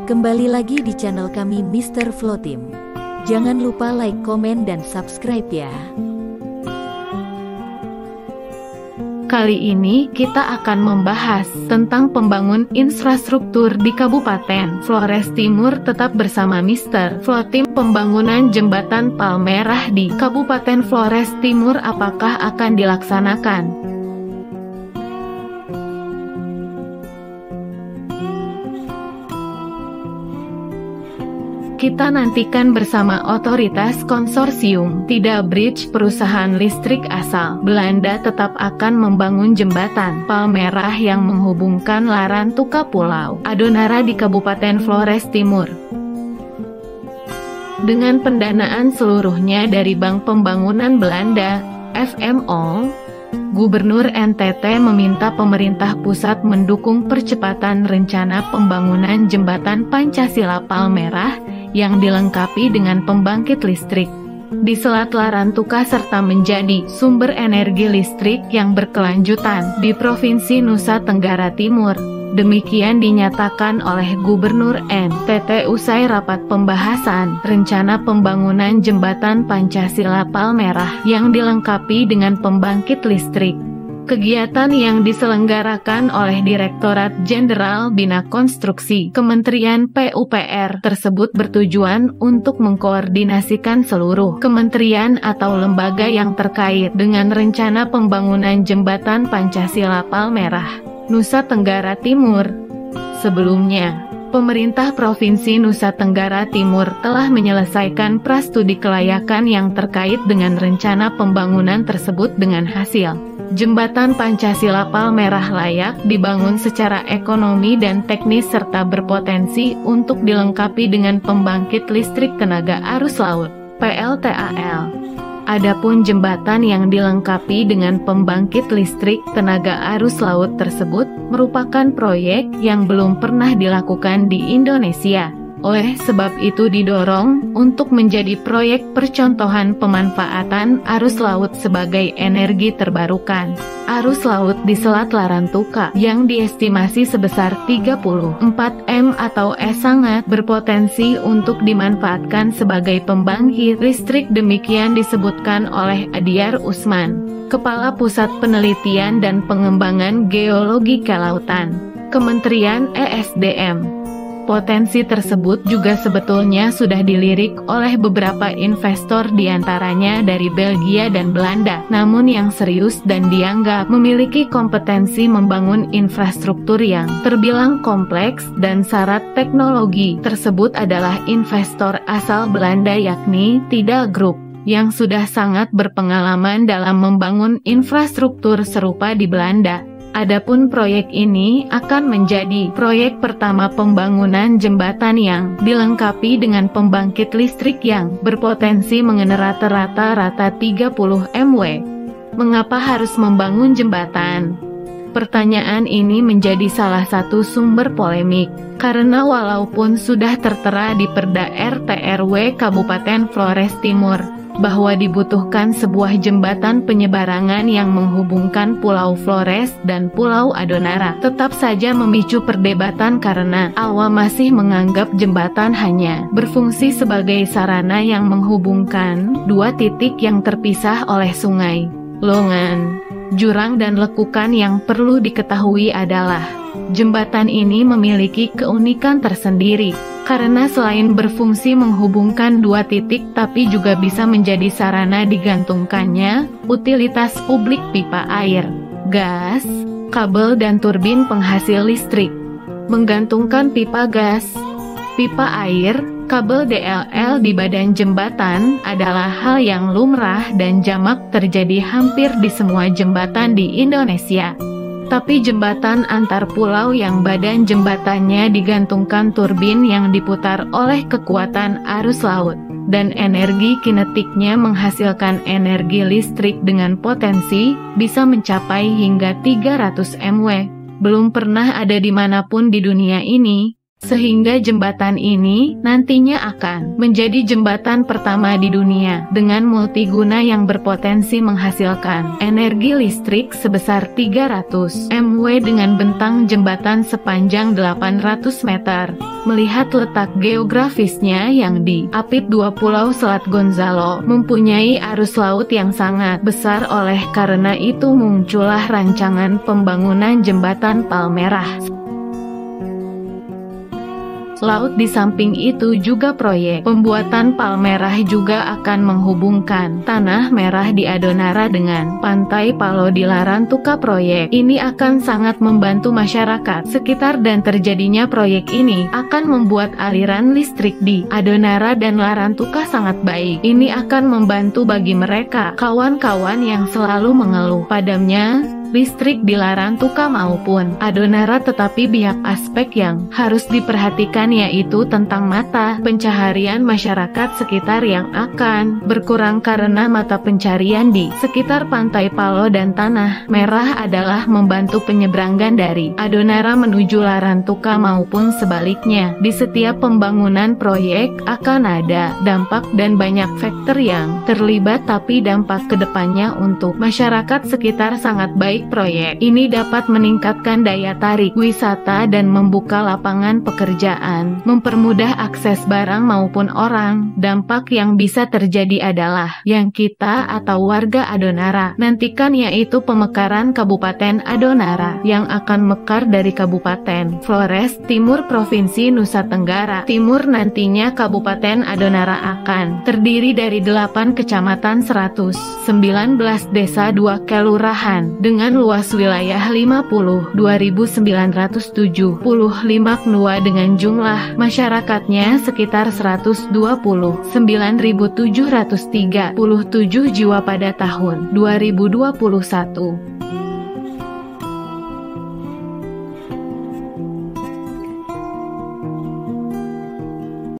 Kembali lagi di channel kami Mr. Flow Team. Jangan lupa like, komen, dan subscribe ya. Kali ini kita akan membahas tentang pembangun infrastruktur di Kabupaten Flores Timur. Tetap bersama Mr. Flow Team. Pembangunan jembatan Palmerah di Kabupaten Flores Timur apakah akan dilaksanakan? Kita nantikan bersama otoritas konsorsium Tidal Bridge, perusahaan listrik asal Belanda, tetap akan membangun jembatan Palmerah yang menghubungkan Larantuka Pulau Adonara di Kabupaten Flores Timur. Dengan pendanaan seluruhnya dari Bank Pembangunan Belanda, FMO, Gubernur NTT meminta pemerintah pusat mendukung percepatan rencana pembangunan jembatan Pancasila Palmerah yang dilengkapi dengan pembangkit listrik di Selat Larantuka serta menjadi sumber energi listrik yang berkelanjutan di Provinsi Nusa Tenggara Timur. Demikian dinyatakan oleh Gubernur NTT usai rapat pembahasan rencana pembangunan jembatan Pancasila Palmerah yang dilengkapi dengan pembangkit listrik. Kegiatan yang diselenggarakan oleh Direktorat Jenderal Bina Konstruksi Kementerian PUPR tersebut bertujuan untuk mengkoordinasikan seluruh kementerian atau lembaga yang terkait dengan rencana pembangunan jembatan Pancasila Palmerah, Nusa Tenggara Timur. Sebelumnya, pemerintah Provinsi Nusa Tenggara Timur telah menyelesaikan prastudi kelayakan yang terkait dengan rencana pembangunan tersebut dengan hasil jembatan Pancasila Palmerah layak dibangun secara ekonomi dan teknis serta berpotensi untuk dilengkapi dengan pembangkit listrik tenaga arus laut (PLTAL). Adapun jembatan yang dilengkapi dengan pembangkit listrik tenaga arus laut tersebut merupakan proyek yang belum pernah dilakukan di Indonesia. Oleh sebab itu didorong untuk menjadi proyek percontohan pemanfaatan arus laut sebagai energi terbarukan. Arus laut di Selat Larantuka yang diestimasi sebesar 34 M atau sangat berpotensi untuk dimanfaatkan sebagai pembangkit listrik, demikian disebutkan oleh Adiar Usman, Kepala Pusat Penelitian dan Pengembangan Geologi Kelautan, Kementerian ESDM. Potensi tersebut juga sebetulnya sudah dilirik oleh beberapa investor diantaranya dari Belgia dan Belanda, namun yang serius dan dianggap memiliki kompetensi membangun infrastruktur yang terbilang kompleks dan syarat teknologi tersebut adalah investor asal Belanda yakni Tidal Group, yang sudah sangat berpengalaman dalam membangun infrastruktur serupa di Belanda. Adapun proyek ini akan menjadi proyek pertama pembangunan jembatan yang dilengkapi dengan pembangkit listrik yang berpotensi mengenerate rata-rata 30 MW. Mengapa harus membangun jembatan? Pertanyaan ini menjadi salah satu sumber polemik, karena walaupun sudah tertera di Perda RT RW Kabupaten Flores Timur bahwa dibutuhkan sebuah jembatan penyeberangan yang menghubungkan Pulau Flores dan Pulau Adonara, tetap saja memicu perdebatan karena awam masih menganggap jembatan hanya berfungsi sebagai sarana yang menghubungkan dua titik yang terpisah oleh sungai, longan, jurang dan lekukan. Yang perlu diketahui adalah jembatan ini memiliki keunikan tersendiri karena selain berfungsi menghubungkan dua titik tapi juga bisa menjadi sarana digantungkannya utilitas publik pipa air, gas, kabel dan turbin penghasil listrik. Menggantungkan pipa gas, pipa air, kabel DLL di badan jembatan adalah hal yang lumrah dan jamak terjadi hampir di semua jembatan di Indonesia. Tapi jembatan antar pulau yang badan jembatannya digantungkan turbin yang diputar oleh kekuatan arus laut, dan energi kinetiknya menghasilkan energi listrik dengan potensi bisa mencapai hingga 300 MW. Belum pernah ada dimanapun di dunia ini Sehingga jembatan ini nantinya akan menjadi jembatan pertama di dunia dengan multiguna yang berpotensi menghasilkan energi listrik sebesar 300 MW dengan bentang jembatan sepanjang 800 meter. Melihat letak geografisnya yang diapit dua pulau Selat Gonzalo mempunyai arus laut yang sangat besar, oleh karena itu muncullah rancangan pembangunan jembatan Palmerah laut. Di samping itu juga proyek pembuatan Palmerah juga akan menghubungkan Tanah Merah di Adonara dengan Pantai Palo di Larantuka. Proyek ini akan sangat membantu masyarakat sekitar dan terjadinya proyek ini akan membuat aliran listrik di Adonara dan Larantuka sangat baik. Ini akan membantu bagi mereka kawan-kawan yang selalu mengeluh padamnya listrik di Larantuka maupun Adonara, tetapi banyak aspek yang harus diperhatikan, yaitu tentang mata pencaharian masyarakat sekitar yang akan berkurang karena mata pencarian di sekitar Pantai Palo dan Tanah Merah adalah membantu penyeberangan dari Adonara menuju Larantuka maupun sebaliknya. Di setiap pembangunan proyek akan ada dampak dan banyak faktor yang terlibat, tapi dampak kedepannya untuk masyarakat sekitar sangat baik. Proyek ini dapat meningkatkan daya tarik wisata dan membuka lapangan pekerjaan, mempermudah akses barang maupun orang. Dampak yang bisa terjadi adalah yang kita atau warga Adonara nantikan, yaitu pemekaran Kabupaten Adonara yang akan mekar dari Kabupaten Flores Timur Provinsi Nusa Tenggara Timur. Nantinya Kabupaten Adonara akan terdiri dari 8 kecamatan, 119 desa, 2 kelurahan dengan luas wilayah 52.975 knua dengan jumlah masyarakatnya sekitar 129.737 jiwa pada tahun 2021.